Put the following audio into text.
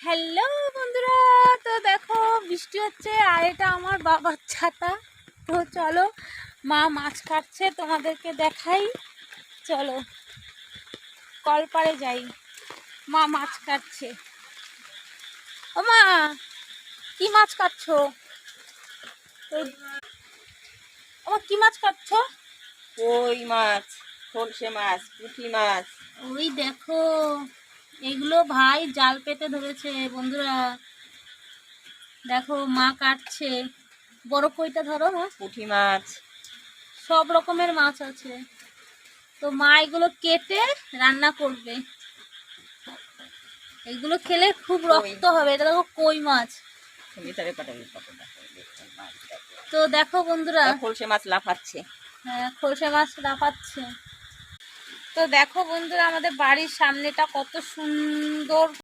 Hello বন্ধুরা, তো দেখো বৃষ্টি হচ্ছে আর এটা আমার বাবার ছাতা। তো চলো মা মাছ কাটছে, তোমাদেরকে দেখাই। চলো কলপাড়ে যাই, মা মাছ কাটছে। ও মা, কি মাছ কাটছো? ও কি মাছ কাটছো? কই মাছ, সরষে মাছ, পুঁটি মাছ। ওই দেখো, এগুলো ভাই জাল পেতে ধরেছে বন্ধুরা। দেখো মা কাটছে। বড় কইটা ধরো মা। পুঁটি মাছ। সব রকমের মাছ আছে, তো মা এগুলো কেটে রান্না করবে। এগুলো খেলে খুব রক্ত হবে। এটা দেখো কই মাছ। তো দেখো বন্ধুরা, খোলসে মাছ লাফাচ্ছে। হ্যাঁ খোলসা মাছ লাফাচ্ছে। তো দেখো বন্ধুরা, আমাদের বাড়ির সামনেটা কত সুন্দর